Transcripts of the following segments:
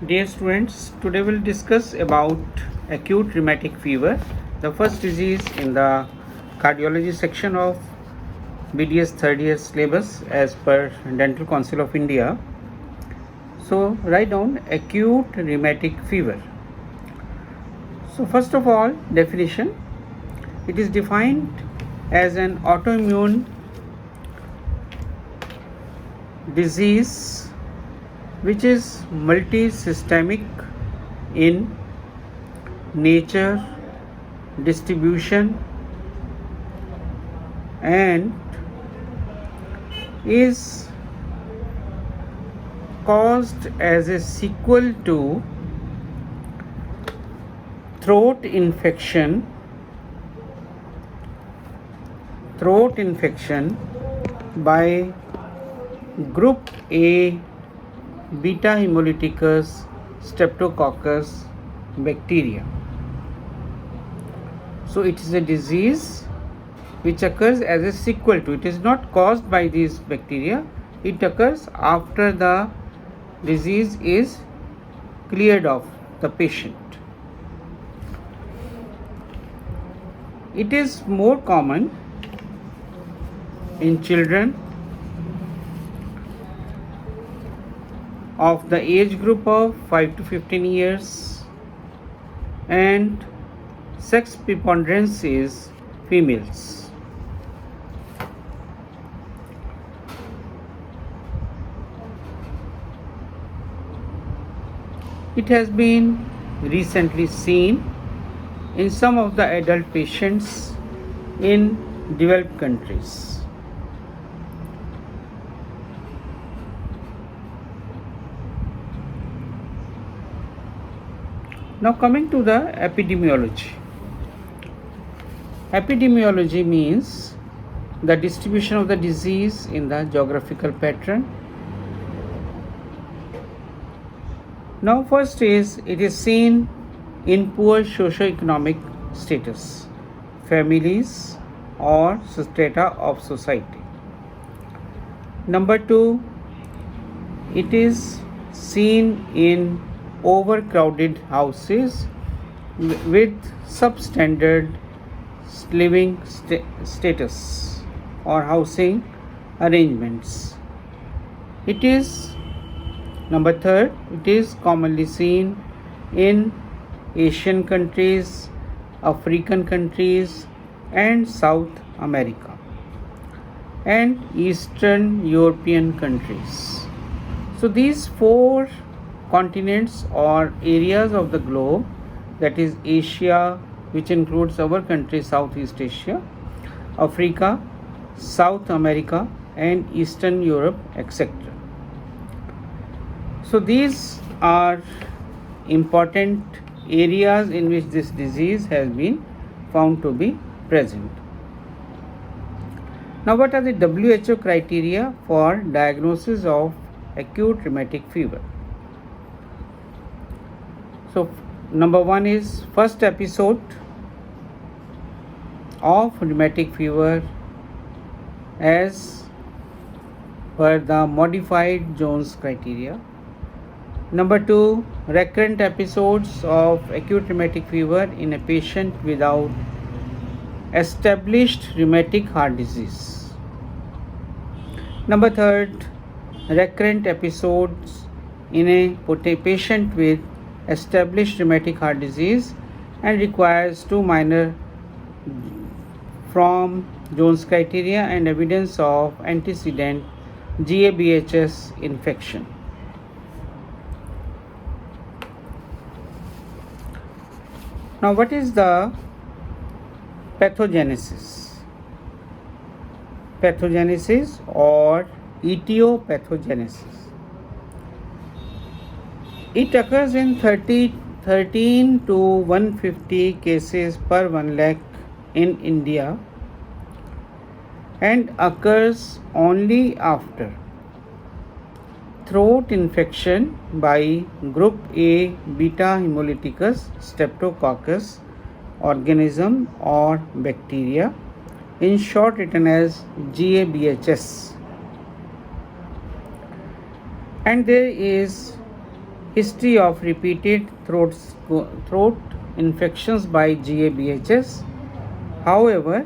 Dear students, today we'll discuss about acute rheumatic fever, the first disease in the cardiology section of BDS third year syllabus as per Dental Council of India. So write down acute rheumatic fever. So first of all, definition. It is defined as an autoimmune disease which is multisystemic in nature, distribution, and is caused as a sequel to throat infection by group A beta hemolyticus streptococcus bacteria. So it is a disease which occurs as a sequel to, it is not caused by these bacteria, it occurs after the disease is cleared of the patient. It is more common in children of the age group of 5 to 15 years, and sex preponderance is females. It has been recently seen in some of the adult patients in developed countries. Now coming to the epidemiology. Epidemiology means the distribution of the disease in the geographical pattern. Now first is, it is seen in poor socio-economic status, families or strata of society. Number two, it is seen in overcrowded houses with substandard living status or housing arrangements. It is number third, it is commonly seen in Asian countries, African countries, and South America and Eastern European countries. So these four continents or areas of the globe, that is Asia, which includes our country Southeast Asia, Africa, South America, and Eastern Europe, etc. So these are important areas in which this disease has been found to be present. Now what are the WHO criteria for diagnosis of acute rheumatic fever? So number one is first episode of rheumatic fever as per the modified Jones criteria. Number two, recurrent episodes of acute rheumatic fever in a patient without established rheumatic heart disease. Number third, recurrent episodes in a patient with established rheumatic heart disease and requires two minor from Jones criteria and evidence of antecedent GABHS infection. Now what is the pathogenesis? Pathogenesis or etiopathogenesis. It occurs in 13 to 150 cases per 1 lakh in India and occurs only after throat infection by group A beta hemolyticus streptococcus organism or bacteria, in short written as GABHS. And there is history of repeated throat infections by GABHS. However,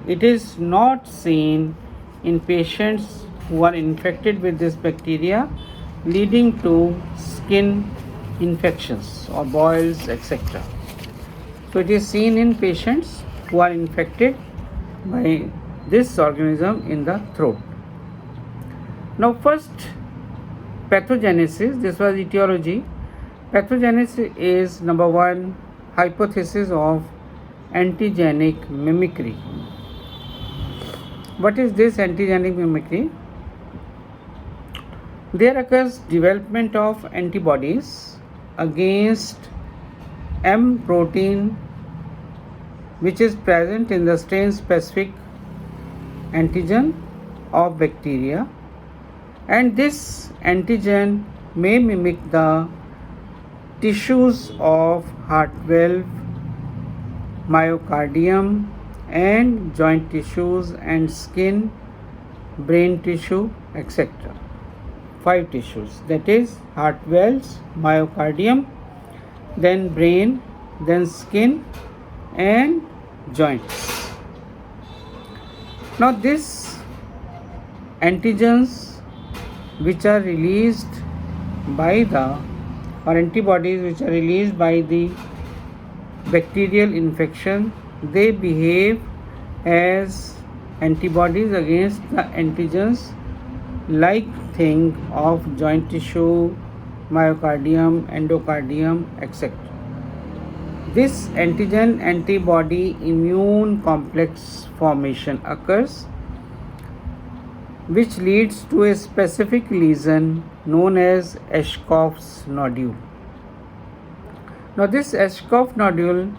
it is not seen in patients who are infected with this bacteria, leading to skin infections or boils, etc. So it is seen in patients who are infected by this organism in the throat. Now, first, pathogenesis. This was etiology. Pathogenesis is number one, hypothesis of antigenic mimicry. What is this antigenic mimicry? There occurs development of antibodies against M protein which is present in the strain specific antigen of bacteria, and this antigen may mimic the tissues of heart valve, myocardium and joint tissues and skin, brain tissue, etc. 5 tissues, that is heart valves, myocardium, then brain, then skin and joints. Now these antigens which are released by the or antibodies which are released by the bacterial infection, they behave as antibodies against the antigens like thing of joint tissue, myocardium, endocardium, etc. This antigen antibody immune complex formation occurs, which leads to a specific lesion known as Ashkoff's nodule. Now this Ashkoff nodule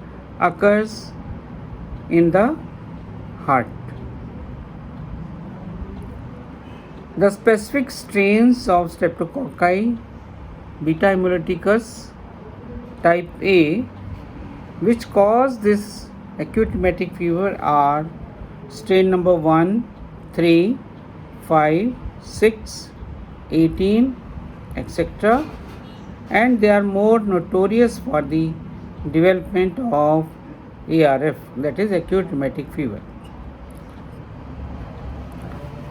occurs in the heart. The specific strains of Streptococci beta hemolyticus type A which cause this acute rheumatic fever are strain number 1, 3, 5, 6, 18, etc. and they are more notorious for the development of ARF, that is acute rheumatic fever.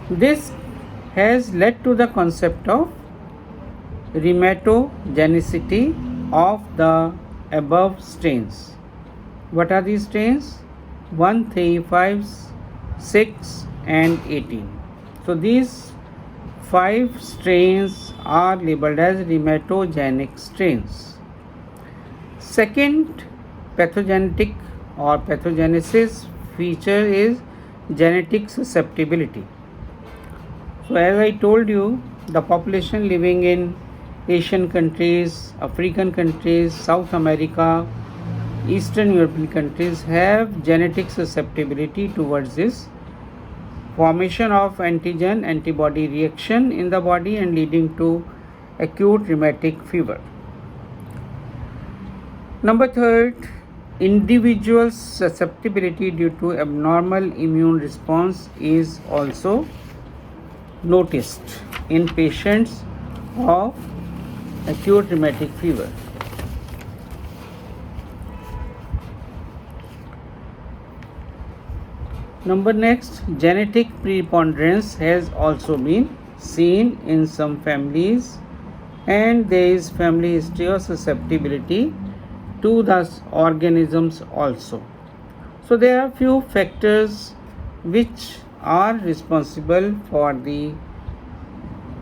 This has led to the concept of rheumatogenicy of the above strains. What are these strains? 1, 3, 5, 6 and 18. So these 5 strains are labeled as rheumatogenic strains. Second pathogenetic or pathogenesis feature is genetic susceptibility. So as I told you, the population living in Asian countries, African countries, South America, Eastern European countries have genetic susceptibility towards this formation of antigen antibody reaction in the body and leading to acute rheumatic fever. Number third, individual susceptibility due to abnormal immune response is also noticed in patients of acute rheumatic fever. Number next, genetic preponderance has also been seen in some families, and there is family history of susceptibility to the organisms also. So there are few factors which are responsible for the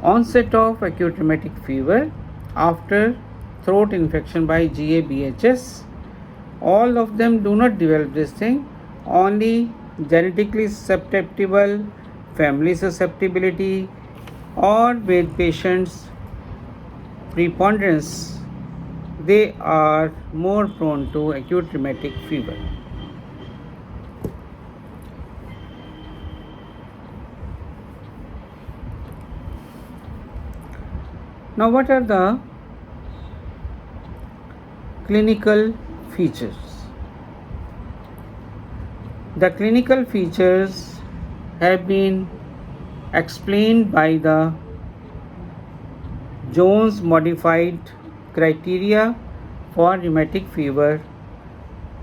onset of acute rheumatic fever after throat infection by GABHS. All of them do not develop this thing, only genetically susceptible, family susceptibility, or with patients preponderance, they are more prone to acute rheumatic fever. Now what are the clinical features? The clinical features have been explained by the Jones modified criteria for rheumatic fever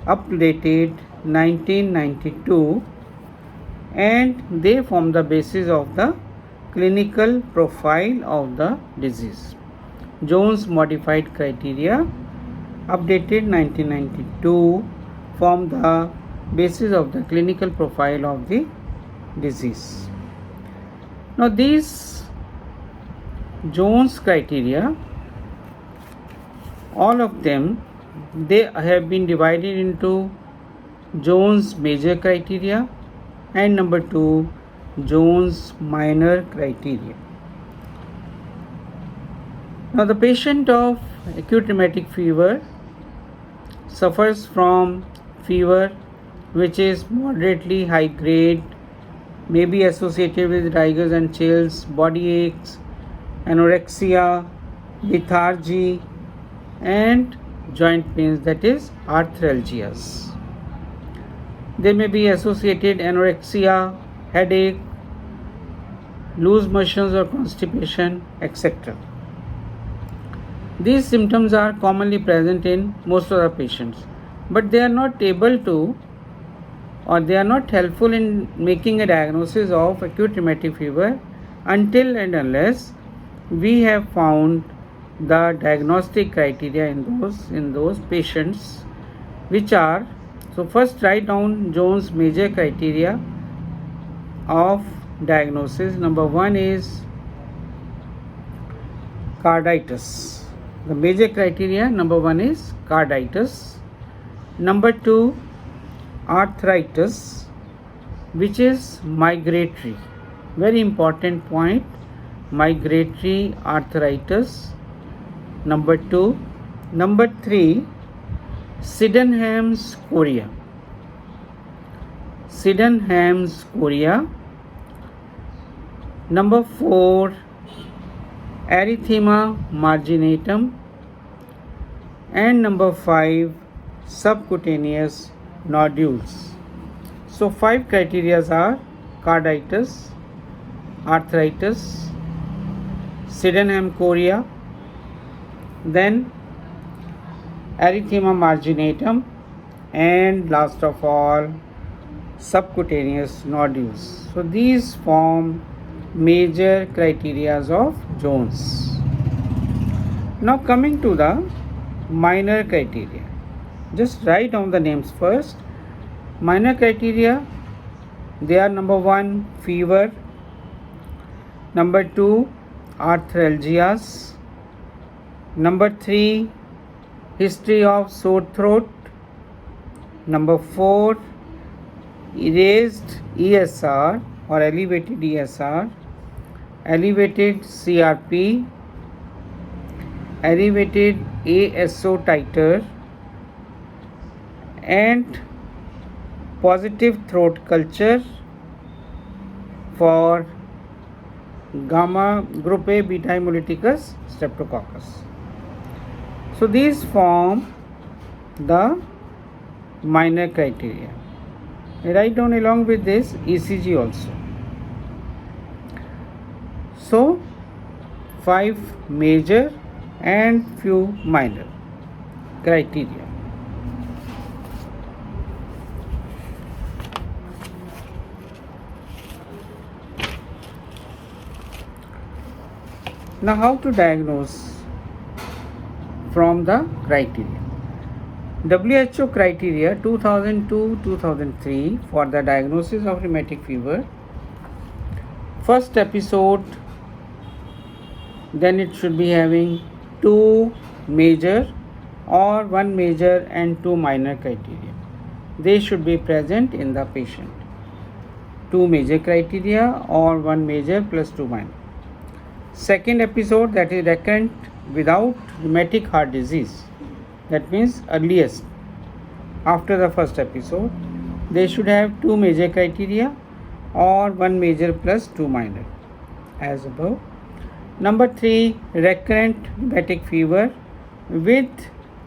updated 1992, and they form the basis of the clinical profile of the disease. Jones modified criteria updated 1992 form the basis of the clinical profile of the disease. Now these Jones criteria, all of them, they have been divided into Jones major criteria and number 2 Jones minor criteria. Now the patient of acute rheumatic fever suffers from fever which is moderately high grade, may be associated with rigors and chills, body aches, anorexia, lethargy, and joint pains, that is arthralgias. They may be associated anorexia, headache, loose motions or constipation, etc. These symptoms are commonly present in most of the patients, but they are not able to, or they are not helpful in making a diagnosis of acute rheumatic fever until and unless we have found the diagnostic criteria in those patients, which are, so first write down Jones major criteria of diagnosis. Number 1 is carditis. The major criteria, number 1 is carditis. Number 2, arthritis, which is migratory. Very important point, migratory arthritis. Number 2. Number 3, Sydenham's chorea. Sydenham's chorea. Number 4, erythema marginatum. And number 5, subcutaneous nodules. So 5 criteria are carditis, arthritis, Sydenham chorea, then erythema marginatum, and last of all subcutaneous nodules. So these form major criteria of Jones. Now coming to the minor criteria, just write down the names first. Minor criteria, they are number 1, fever, number 2, arthralgias, number 3, history of sore throat, number 4, raised ESR or elevated ESR, elevated CRP, elevated ASO titer, and positive throat culture for gamma group A beta hemolyticus streptococcus. So these form the minor criteria. Write down along with this ECG also. So 5 major and few minor criteria. Now how to diagnose from the criteria. WHO criteria 2002-2003 for the diagnosis of rheumatic fever. First episode, then it should be having 2 major or 1 major and 2 minor criteria. They should be present in the patient. 2 major criteria or 1 major plus 2 minor. Second episode, that is recurrent without rheumatic heart disease, that means earliest after the first episode, they should have 2 major criteria or 1 major plus 2 minor as above. Number 3, recurrent rheumatic fever with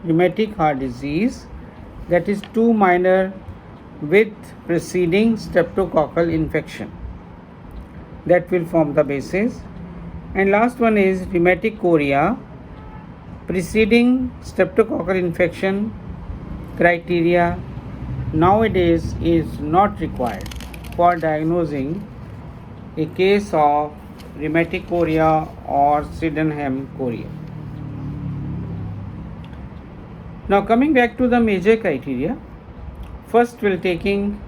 rheumatic heart disease, that is 2 minor with preceding streptococcal infection, that will form the basis. And last one is rheumatic chorea preceding streptococcal infection criteria nowadays is not required for diagnosing a case of rheumatic chorea or Sydenham chorea. Now coming back to the major criteria, first we'll taking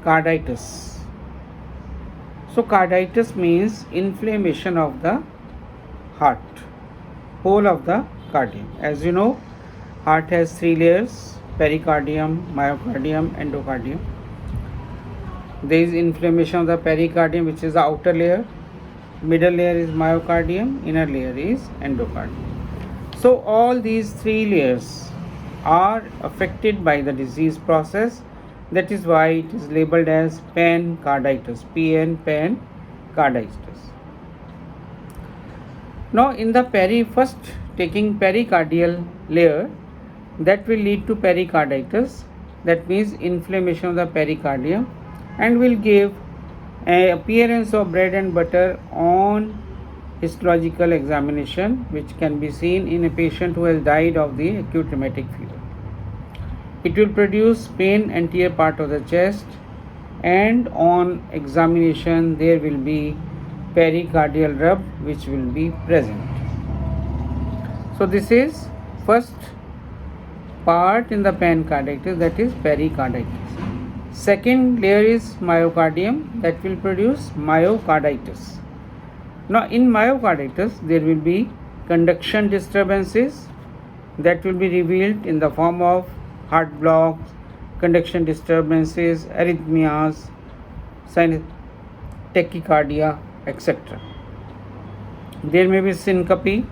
carditis. So carditis means inflammation of the heart, whole of the cardium. As you know, heart has three layers: pericardium, myocardium, endocardium. There is inflammation of the pericardium, which is the outer layer. Middle layer is myocardium, inner layer is endocardium. So all these three layers are affected by the disease process. That is why it is labeled as pancarditis, pancarditis. Now in the first taking pericardial layer, that will lead to pericarditis, that means inflammation of the pericardium, and will give an appearance of bread and butter on histological examination, which can be seen in a patient who has died of the acute rheumatic fever. It will produce pain anterior part of the chest, and on examination there will be pericardial rub which will be present. So this is first part in the pancarditis, that is pericarditis. Second layer is myocardium, that will produce myocarditis. Now in myocarditis there will be conduction disturbances that will be revealed in the form of heart blocks, conduction disturbances, arrhythmias, tachycardia, etc. There may be syncope,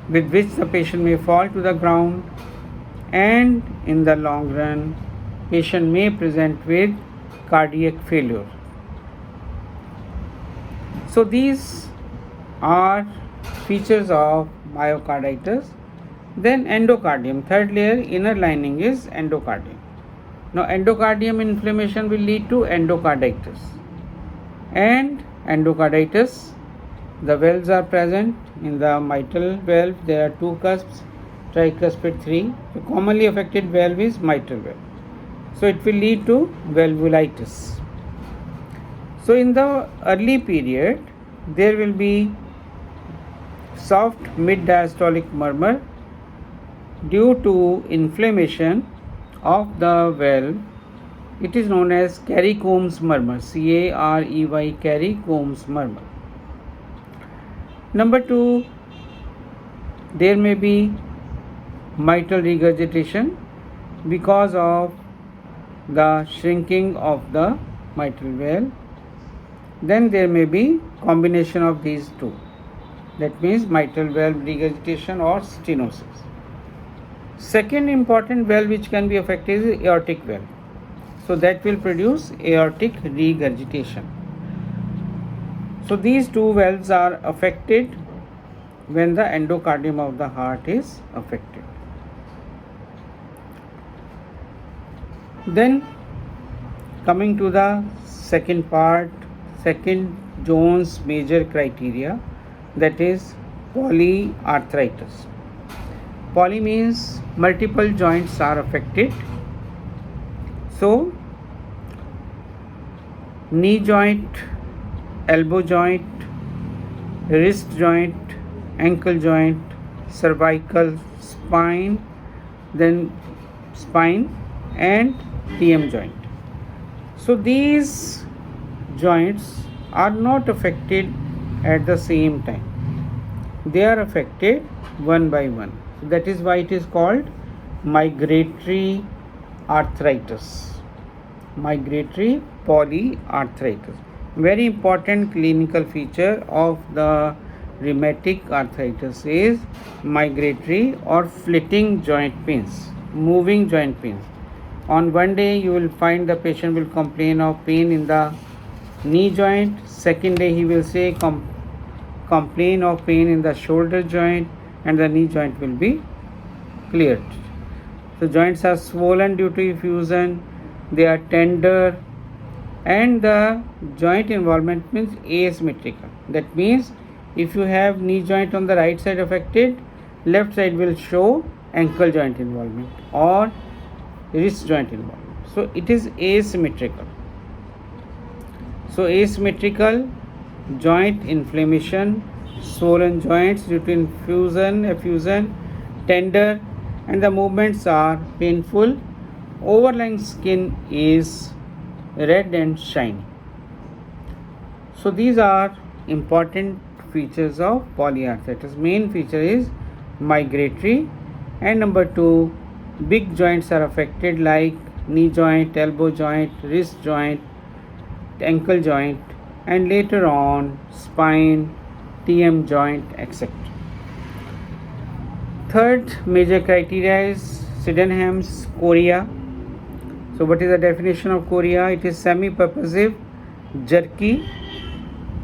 with which the patient may fall to the ground, and in the long run patient may present with cardiac failure. So these are features of myocarditis. Then endocardium, third layer, inner lining is endocardium. Now endocardium inflammation will lead to endocarditis. And endocarditis, the valves are present. In the mitral valve there are two cusps, tricuspid 3. The commonly affected valve is mitral valve. So it will lead to valvulitis. So in the early period there will be soft mid-diastolic murmur due to inflammation of the valve. It is known as Carey-Combs murmur, Carey, Carey-Combs murmur. Number 2, there may be mitral regurgitation because of the shrinking of the mitral valve. Then there may be combination of these two, that means mitral valve regurgitation or stenosis. Second important valve which can be affected is aortic valve. So that will produce aortic regurgitation. So these two valves are affected when the endocardium of the heart is affected. Then coming to the second part, second Jones major criteria, that is polyarthritis. Poly means multiple joints are affected. So knee joint, elbow joint, wrist joint, ankle joint, cervical, spine, then spine and TM joint. So these joints are not affected at the same time. They are affected one by one. So that is why it is called migratory arthritis. Migratory polyarthritis. Very important clinical feature of the rheumatic arthritis is migratory or flitting joint pains, moving joint pains. On one day you will find the patient will complain of pain in the knee joint. Second day he will say complain of pain in the shoulder joint, and the knee joint will be cleared. The joints are swollen due to effusion, they are tender, and the joint involvement means asymmetrical. That means if you have knee joint on the right side affected, left side will show ankle joint involvement or wrist joint involvement. So it is asymmetrical. So asymmetrical joint inflammation, swollen joints due to effusion, tender, and the movements are painful. Overlying skin is red and shiny. So these are important features of polyarthritis. Main feature is migratory, and number 2, big joints are affected like knee joint, elbow joint, wrist joint, ankle joint, and later on spine, TM joint, etc. Third major criteria is Sydenham's chorea. So what is the definition of chorea? It is semi-purposive, jerky,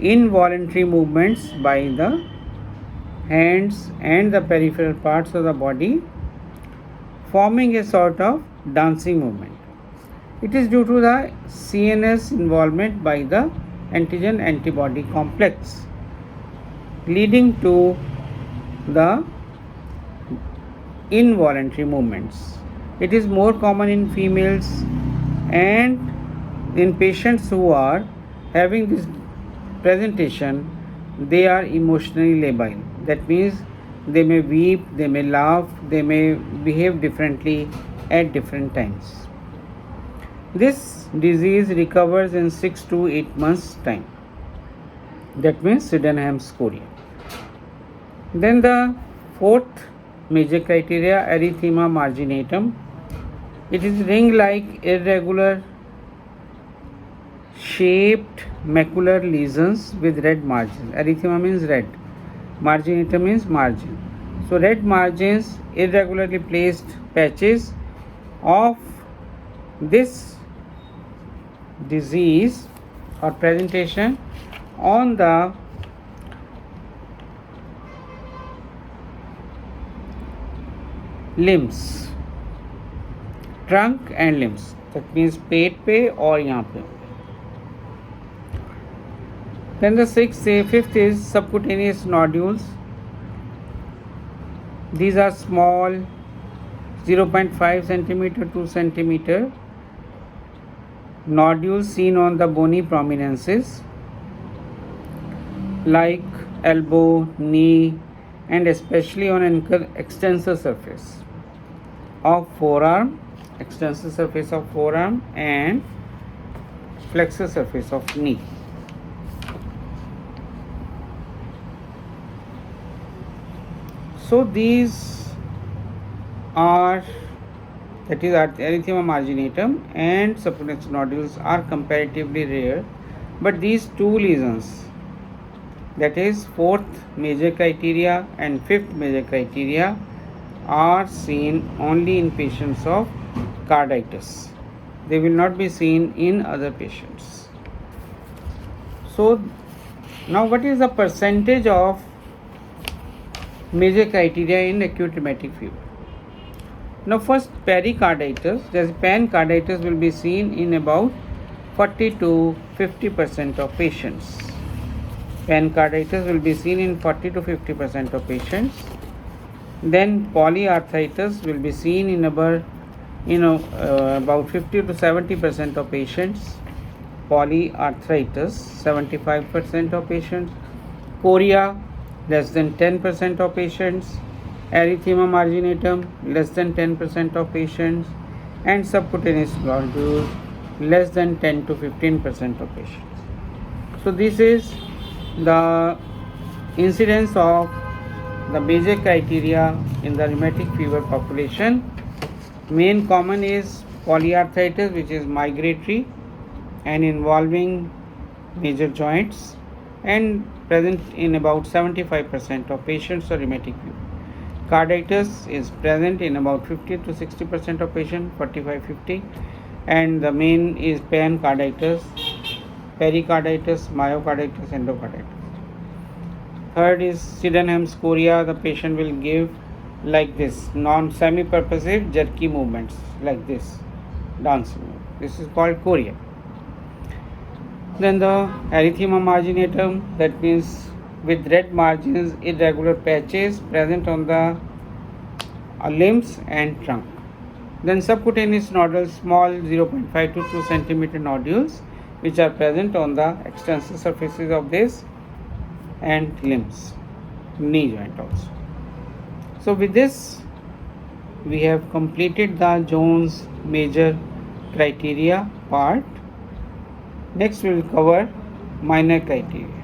involuntary movements by the hands and the peripheral parts of the body, forming a sort of dancing movement. It is due to the CNS involvement by the antigen-antibody complex, leading to the involuntary movements. It is more common in females and in patients who are having this presentation. They are emotionally labile. That means they may weep, they may laugh, they may behave differently at different times. This disease recovers in 6 to 8 months time. That means Sydenham's chorea. Then the fourth major criteria, erythema marginatum. It is ring-like irregular shaped macular lesions with red margins. Erythema means red. Marginatum means margin. So red margins, irregularly placed patches of this disease or presentation on the limbs, trunk and limbs. That means पेट पे और यहाँ पे. Then the fifth is subcutaneous nodules. These are small, 0.5 centimeter to centimeter nodules seen on the bony prominences like elbow, knee, and especially on ankle extensor surface of forearm, and flexor surface of knee. So these are, that is erythema marginatum and subcutaneous nodules, are comparatively rare, but these two lesions, that is fourth major criteria and fifth major criteria, are seen only in patients of carditis. They will not be seen in other patients. So now what is the percentage of major criteria in acute rheumatic fever? Now first, pericarditis. Pancarditis will be seen in about 40 to 50% of patients. Pancarditis will be seen in 40 to 50% of patients. Then polyarthritis will be seen in about 50 to 70% of patients. Polyarthritis, 75% of patients. Chorea, less than 10% of patients. Erythema marginatum, less than 10% of patients. And subcutaneous nodules, less than 10 to 15% of patients. So this is the incidence of the major criteria in the rheumatic fever population. Main common is polyarthritis, which is migratory and involving major joints and present in about 75% of patients of rheumatic fever. Carditis is present in about 50 to 60% of patients, 45-50, and the main is pancarditis, pericarditis, myocarditis, endocarditis. Third is Sydenham's chorea. The patient will give like this, non-semi-purposive jerky movements like this, dancing. This is called chorea. Then the erythema marginatum, that means with red margins, irregular patches present on the limbs and trunk. Then subcutaneous nodules, small 0.5 to 2 centimeter nodules which are present on the extensor surfaces of this and limbs, knee joint also. So with this we have completed the Jones major criteria part. Next we will cover minor criteria.